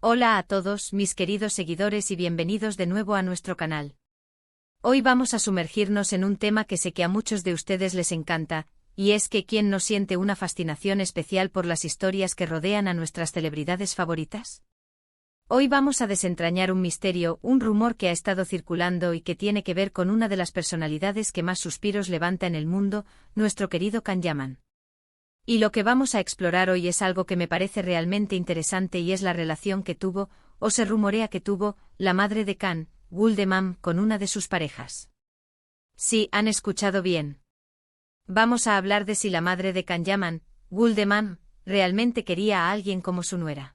Hola a todos, mis queridos seguidores y bienvenidos de nuevo a nuestro canal. Hoy vamos a sumergirnos en un tema que sé que a muchos de ustedes les encanta, y es que ¿quién no siente una fascinación especial por las historias que rodean a nuestras celebridades favoritas? Hoy vamos a desentrañar un misterio, un rumor que ha estado circulando y que tiene que ver con una de las personalidades que más suspiros levanta en el mundo, nuestro querido Can Yaman. Y lo que vamos a explorar hoy es algo que me parece realmente interesante y es la relación que tuvo, o se rumorea que tuvo, la madre de Can, Gul Demmam, con una de sus parejas. Sí, han escuchado bien. Vamos a hablar de si la madre de Can Yaman, Gul Demmam, realmente quería a alguien como su nuera.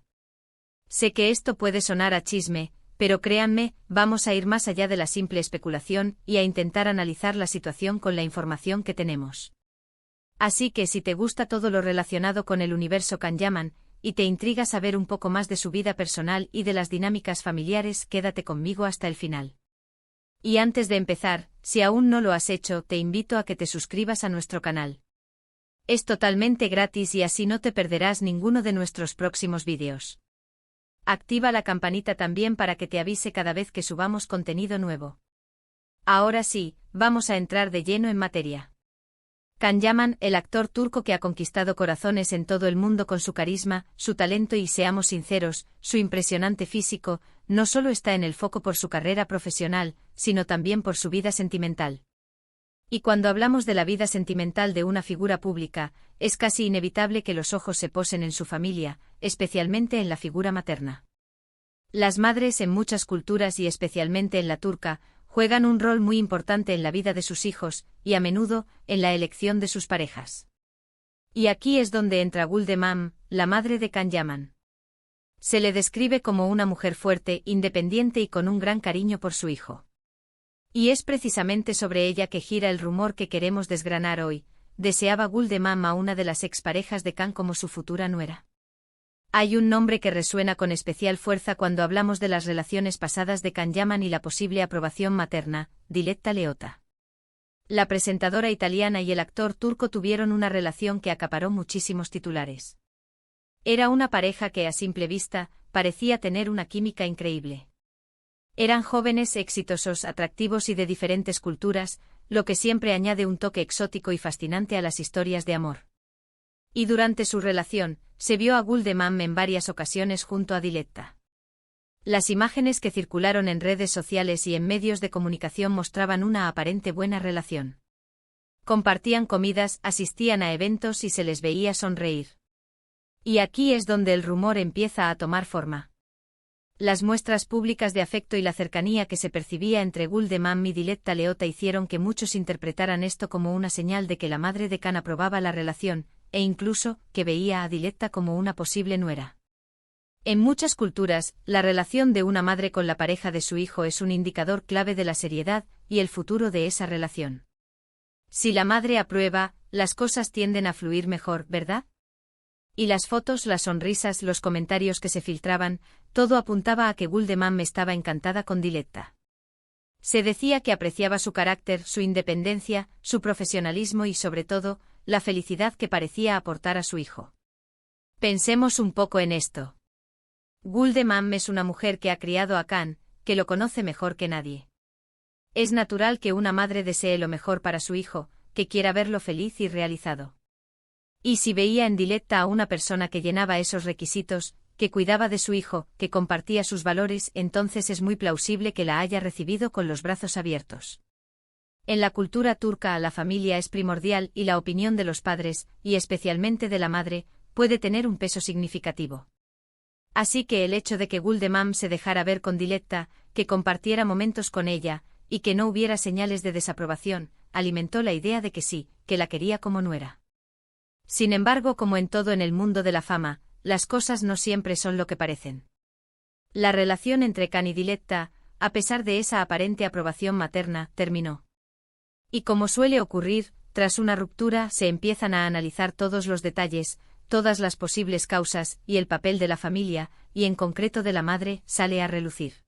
Sé que esto puede sonar a chisme, pero créanme, vamos a ir más allá de la simple especulación y a intentar analizar la situación con la información que tenemos. Así que si te gusta todo lo relacionado con el universo Can Yaman, y te intriga saber un poco más de su vida personal y de las dinámicas familiares, quédate conmigo hasta el final. Y antes de empezar, si aún no lo has hecho, te invito a que te suscribas a nuestro canal. Es totalmente gratis y así no te perderás ninguno de nuestros próximos vídeos. Activa la campanita también para que te avise cada vez que subamos contenido nuevo. Ahora sí, vamos a entrar de lleno en materia. Can Yaman, el actor turco que ha conquistado corazones en todo el mundo con su carisma, su talento y, seamos sinceros, su impresionante físico, no solo está en el foco por su carrera profesional, sino también por su vida sentimental. Y cuando hablamos de la vida sentimental de una figura pública, es casi inevitable que los ojos se posen en su familia, especialmente en la figura materna. Las madres en muchas culturas y especialmente en la turca, juegan un rol muy importante en la vida de sus hijos, y a menudo, en la elección de sus parejas. Y aquí es donde entra Gul Demmam, la madre de Can Yaman. Se le describe como una mujer fuerte, independiente y con un gran cariño por su hijo. Y es precisamente sobre ella que gira el rumor que queremos desgranar hoy. ¿Deseaba Gul Demmam a una de las exparejas de Can como su futura nuera? Hay un nombre que resuena con especial fuerza cuando hablamos de las relaciones pasadas de Can Yaman y la posible aprobación materna, Diletta Leotta. La presentadora italiana y el actor turco tuvieron una relación que acaparó muchísimos titulares. Era una pareja que a simple vista, parecía tener una química increíble. Eran jóvenes, exitosos, atractivos y de diferentes culturas, lo que siempre añade un toque exótico y fascinante a las historias de amor. Y durante su relación, se vio a Gul Demmam en varias ocasiones junto a Diletta. Las imágenes que circularon en redes sociales y en medios de comunicación mostraban una aparente buena relación. Compartían comidas, asistían a eventos y se les veía sonreír. Y aquí es donde el rumor empieza a tomar forma. Las muestras públicas de afecto y la cercanía que se percibía entre Gul Demmam y Diletta Leotta hicieron que muchos interpretaran esto como una señal de que la madre de Can aprobaba la relación, e incluso, que veía a Diletta como una posible nuera. En muchas culturas, la relación de una madre con la pareja de su hijo es un indicador clave de la seriedad y el futuro de esa relación. Si la madre aprueba, las cosas tienden a fluir mejor, ¿verdad? Y las fotos, las sonrisas, los comentarios que se filtraban, todo apuntaba a que Gul Demmam estaba encantada con Diletta. Se decía que apreciaba su carácter, su independencia, su profesionalismo y sobre todo, la felicidad que parecía aportar a su hijo. Pensemos un poco en esto. Gul Demmam es una mujer que ha criado a Can, que lo conoce mejor que nadie. Es natural que una madre desee lo mejor para su hijo, que quiera verlo feliz y realizado. Y si veía en Diletta a una persona que llenaba esos requisitos, que cuidaba de su hijo, que compartía sus valores, entonces es muy plausible que la haya recibido con los brazos abiertos. En la cultura turca la familia es primordial y la opinión de los padres, y especialmente de la madre, puede tener un peso significativo. Así que el hecho de que Gul Demmam se dejara ver con Diletta, que compartiera momentos con ella, y que no hubiera señales de desaprobación, alimentó la idea de que sí, que la quería como nuera. Sin embargo, como en todo en el mundo de la fama, las cosas no siempre son lo que parecen. La relación entre Can y Diletta, a pesar de esa aparente aprobación materna, terminó. Y como suele ocurrir, tras una ruptura se empiezan a analizar todos los detalles, todas las posibles causas, y el papel de la familia, y en concreto de la madre, sale a relucir.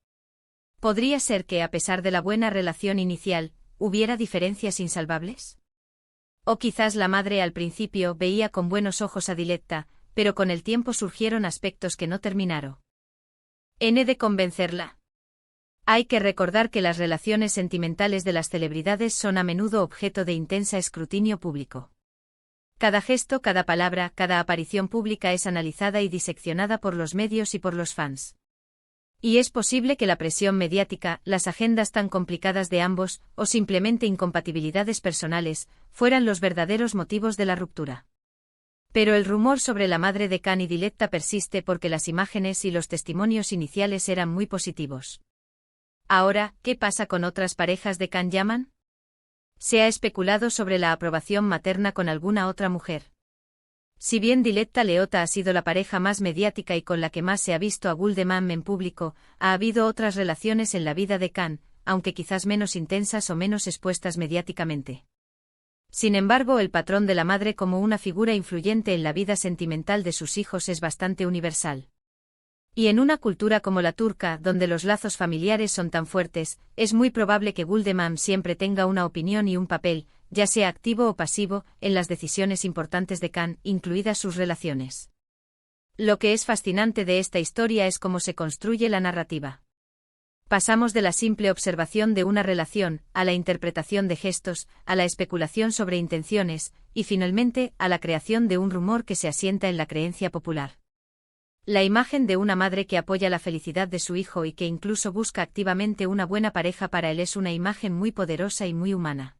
¿Podría ser que a pesar de la buena relación inicial, hubiera diferencias insalvables? O quizás la madre al principio veía con buenos ojos a Diletta, pero con el tiempo surgieron aspectos que no terminaron. De convencerla. Hay que recordar que las relaciones sentimentales de las celebridades son a menudo objeto de intensa escrutinio público. Cada gesto, cada palabra, cada aparición pública es analizada y diseccionada por los medios y por los fans. Y es posible que la presión mediática, las agendas tan complicadas de ambos, o simplemente incompatibilidades personales, fueran los verdaderos motivos de la ruptura. Pero el rumor sobre la madre de Khan y Diletta persiste porque las imágenes y los testimonios iniciales eran muy positivos. Ahora, ¿qué pasa con otras parejas de Khan Yaman? Se ha especulado sobre la aprobación materna con alguna otra mujer. Si bien Diletta Leotta ha sido la pareja más mediática y con la que más se ha visto a Guldeman en público, ha habido otras relaciones en la vida de Khan, aunque quizás menos intensas o menos expuestas mediáticamente. Sin embargo, el patrón de la madre como una figura influyente en la vida sentimental de sus hijos es bastante universal. Y en una cultura como la turca, donde los lazos familiares son tan fuertes, es muy probable que Guldeman siempre tenga una opinión y un papel, ya sea activo o pasivo, en las decisiones importantes de Khan, incluidas sus relaciones. Lo que es fascinante de esta historia es cómo se construye la narrativa. Pasamos de la simple observación de una relación, a la interpretación de gestos, a la especulación sobre intenciones, y finalmente, a la creación de un rumor que se asienta en la creencia popular. La imagen de una madre que apoya la felicidad de su hijo y que incluso busca activamente una buena pareja para él es una imagen muy poderosa y muy humana.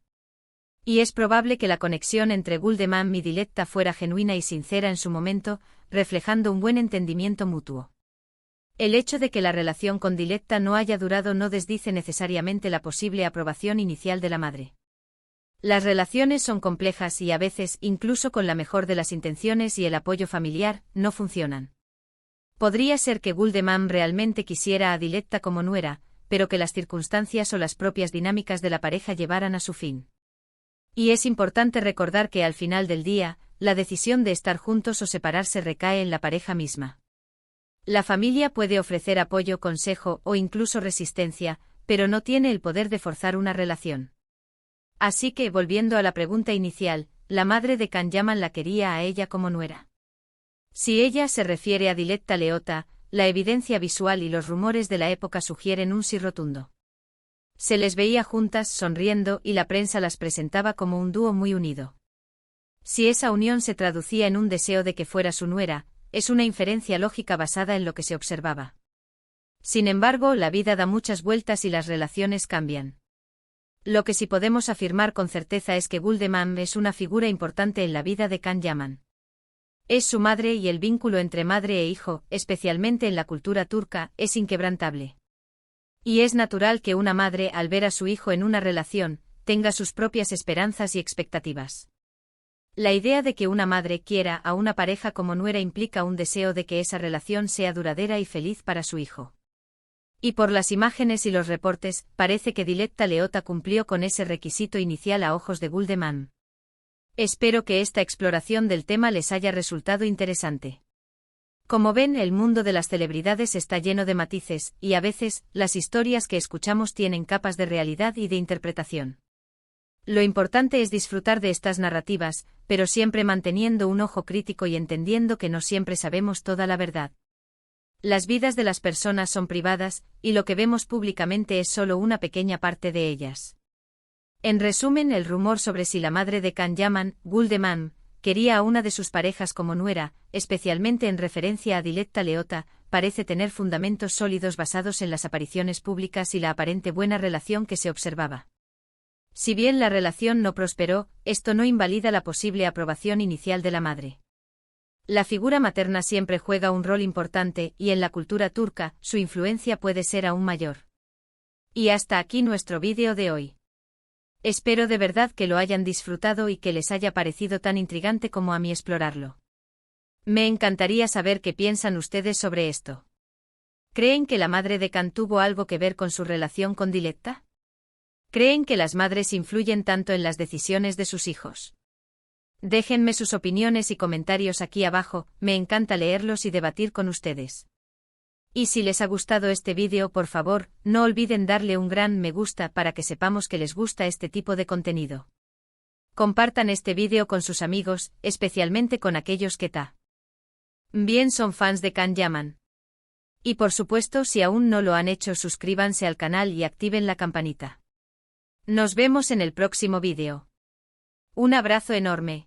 Y es probable que la conexión entre Guldeman y Diletta fuera genuina y sincera en su momento, reflejando un buen entendimiento mutuo. El hecho de que la relación con Diletta no haya durado no desdice necesariamente la posible aprobación inicial de la madre. Las relaciones son complejas y a veces, incluso con la mejor de las intenciones y el apoyo familiar, no funcionan. Podría ser que Guldeman realmente quisiera a Diletta como nuera, pero que las circunstancias o las propias dinámicas de la pareja llevaran a su fin. Y es importante recordar que al final del día, la decisión de estar juntos o separarse recae en la pareja misma. La familia puede ofrecer apoyo, consejo o incluso resistencia, pero no tiene el poder de forzar una relación. Así que, volviendo a la pregunta inicial, la madre de Khan Yaman la quería a ella como nuera. Si ella se refiere a Diletta Leotta, la evidencia visual y los rumores de la época sugieren un sí rotundo. Se les veía juntas, sonriendo, y la prensa las presentaba como un dúo muy unido. Si esa unión se traducía en un deseo de que fuera su nuera, es una inferencia lógica basada en lo que se observaba. Sin embargo, la vida da muchas vueltas y las relaciones cambian. Lo que sí podemos afirmar con certeza es que Guldeman es una figura importante en la vida de Khan Yaman. Es su madre y el vínculo entre madre e hijo, especialmente en la cultura turca, es inquebrantable. Y es natural que una madre, al ver a su hijo en una relación, tenga sus propias esperanzas y expectativas. La idea de que una madre quiera a una pareja como nuera implica un deseo de que esa relación sea duradera y feliz para su hijo. Y por las imágenes y los reportes, parece que Diletta Leotta cumplió con ese requisito inicial a ojos de Guldeman. Espero que esta exploración del tema les haya resultado interesante. Como ven, el mundo de las celebridades está lleno de matices, y a veces, las historias que escuchamos tienen capas de realidad y de interpretación. Lo importante es disfrutar de estas narrativas, pero siempre manteniendo un ojo crítico y entendiendo que no siempre sabemos toda la verdad. Las vidas de las personas son privadas, y lo que vemos públicamente es solo una pequeña parte de ellas. En resumen, el rumor sobre si la madre de Khan Yaman, Guldeman, quería a una de sus parejas como nuera, especialmente en referencia a Diletta Leotta, parece tener fundamentos sólidos basados en las apariciones públicas y la aparente buena relación que se observaba. Si bien la relación no prosperó, esto no invalida la posible aprobación inicial de la madre. La figura materna siempre juega un rol importante y en la cultura turca, su influencia puede ser aún mayor. Y hasta aquí nuestro vídeo de hoy. Espero de verdad que lo hayan disfrutado y que les haya parecido tan intrigante como a mí explorarlo. Me encantaría saber qué piensan ustedes sobre esto. ¿Creen que la madre de Khan tuvo algo que ver con su relación con Diletta? ¿Creen que las madres influyen tanto en las decisiones de sus hijos? Déjenme sus opiniones y comentarios aquí abajo, me encanta leerlos y debatir con ustedes. Y si les ha gustado este vídeo, por favor, no olviden darle un gran me gusta para que sepamos que les gusta este tipo de contenido. Compartan este vídeo con sus amigos, especialmente con aquellos que bien son fans de Khan Yaman. Y por supuesto, si aún no lo han hecho, suscríbanse al canal y activen la campanita. Nos vemos en el próximo vídeo. Un abrazo enorme.